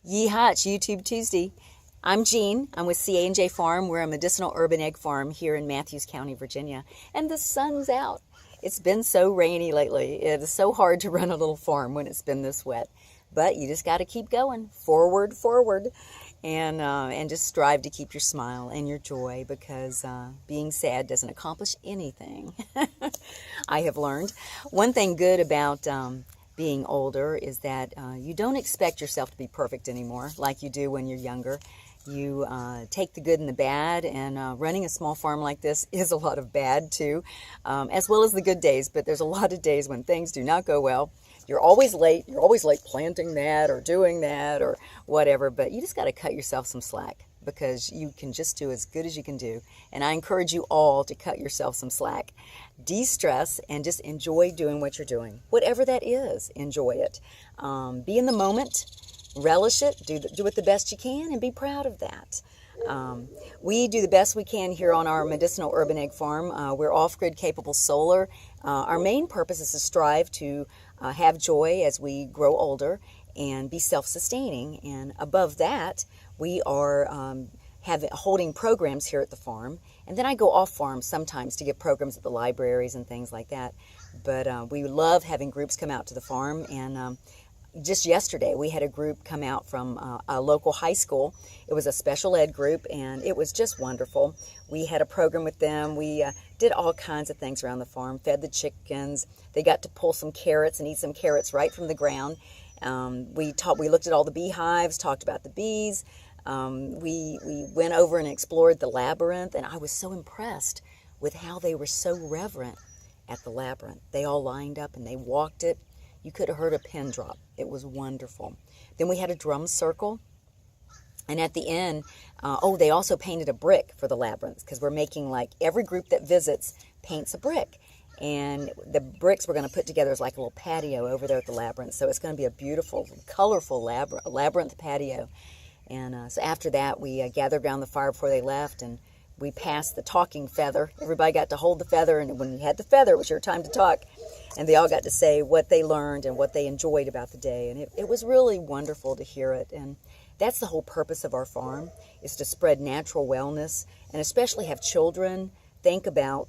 Yeehaw, it's YouTube Tuesday. I'm Jean. I'm with CA&J Farm. We're a medicinal urban egg farm here in Matthews County, Virginia. And the sun's out. It's been so rainy lately. It is so hard to run a little farm when it's been this wet. But you just got to keep going. Forward, and just strive to keep your smile and your joy, because being sad doesn't accomplish anything. I have learned. One thing good about being older is that you don't expect yourself to be perfect anymore like you do when you're younger. You take the good and the bad, and running a small farm like this is a lot of bad too, as well as the good days, but there's a lot of days when things do not go well. You're always late planting that or doing that or whatever, but you just got to cut yourself some slack, because you can just do as good as you can do. And I encourage you all to cut yourself some slack. De-stress and just enjoy doing what you're doing. Whatever that is, enjoy it. Be in the moment, relish it, do it the best you can, and be proud of that. We do the best we can here on our medicinal urban egg farm. We're off-grid capable solar. Our main purpose is to strive to have joy as we grow older and be self-sustaining. And above that, we are holding programs here at the farm. And then I go off farm sometimes to give programs at the libraries and things like that. But we love having groups come out to the farm. And just yesterday, we had a group come out from a local high school. It was a special ed group, and it was just wonderful. We had a program with them. We did all kinds of things around the farm, fed the chickens. They got to pull some carrots and eat some carrots right from the ground. We looked at all the beehives, talked about the bees. We went over and explored the labyrinth, and I was so impressed with how they were so reverent at the labyrinth. They all lined up and they walked it. You could have heard a pin drop. It was wonderful. Then we had a drum circle. And at the end, they also painted a brick for the labyrinth, because we're making, like, every group that visits paints a brick. And the bricks we're going to put together is like a little patio over there at the labyrinth. So it's going to be a beautiful, colorful labyrinth patio. And so after that, we gathered around the fire before they left, and we passed the talking feather. Everybody got to hold the feather, and when you had the feather, it was your time to talk. And they all got to say what they learned and what they enjoyed about the day. And it was really wonderful to hear it. And that's the whole purpose of our farm, is to spread natural wellness, and especially have children think about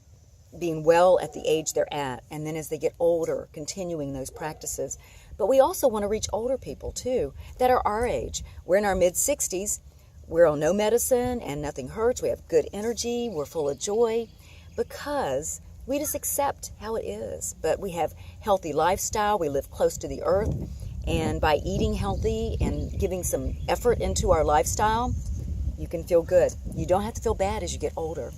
being well at the age they're at, and then as they get older, continuing those practices. But we also want to reach older people too that are our age. We're in our mid-60s. We're on no medicine and nothing hurts. We have good energy. We're full of joy, because we just accept how it is. But we have healthy lifestyle. We live close to the earth. And by eating healthy and giving some effort into our lifestyle, you can feel good. You don't have to feel bad as you get older.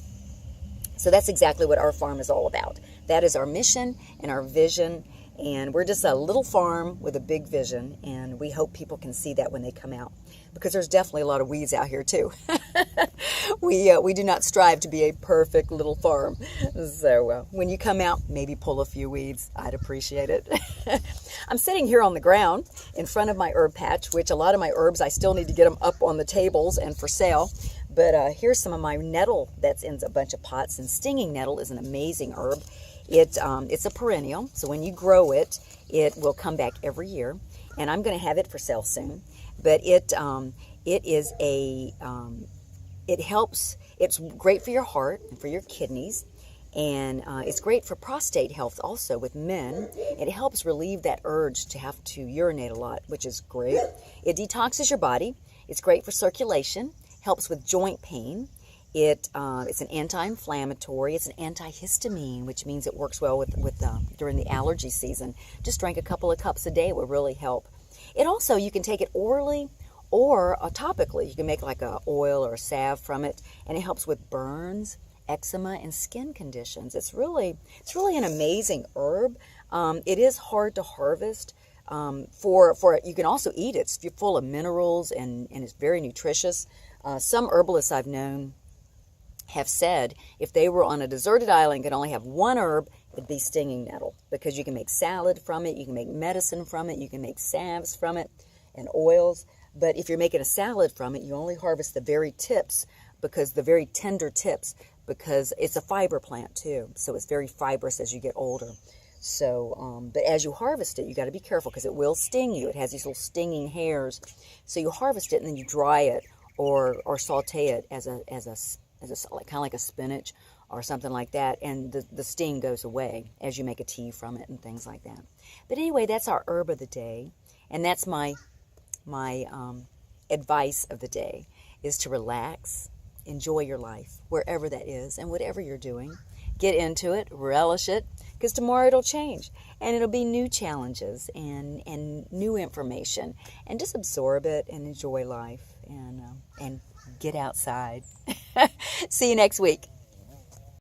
So that's exactly what our farm is all about. That is our mission and our vision. And we're just a little farm with a big vision, and we hope people can see that when they come out, because there's definitely a lot of weeds out here too. We do not strive to be a perfect little farm. So when you come out, maybe pull a few weeds. I'd appreciate it. I'm sitting here on the ground in front of my herb patch, which a lot of my herbs, I still need to get them up on the tables and for sale. But here's some of my nettle that's in a bunch of pots. And stinging nettle is an amazing herb. It's a perennial, so when you grow it, it will come back every year. And I'm going to have it for sale soon. But it helps. It's great for your heart and for your kidneys, and it's great for prostate health also with men. It helps relieve that urge to have to urinate a lot, which is great. It detoxes your body. It's great for circulation. Helps with joint pain. It's an anti-inflammatory. It's an antihistamine, which means it works well with during the allergy season. Just drink a couple of cups a day. It will really help. It also, you can take it orally or topically. You can make like a oil or a salve from it, and it helps with burns, eczema, and skin conditions. It's really an amazing herb. It is hard to harvest. You can also eat it. It's full of minerals, and it's very nutritious. Some herbalists I've known have said if they were on a deserted island and could only have one herb, it'd be stinging nettle, because you can make salad from it, you can make medicine from it, you can make salves from it and oils. But if you're making a salad from it, you only harvest the very tips, because the very tender tips, because it's a fiber plant too, so it's very fibrous as you get older. So, but as you harvest it, you got to be careful because it will sting you. It has these little stinging hairs. So you harvest it and then you dry it or saute it as a like, kind of like a spinach or something like that, and the sting goes away as you make a tea from it and things like that. But anyway, that's our herb of the day, and that's my advice of the day is to relax, enjoy your life wherever that is and whatever you're doing. Get into it, relish it, because tomorrow it'll change and it'll be new challenges and new information, and just absorb it and enjoy life and get outside. See you next week.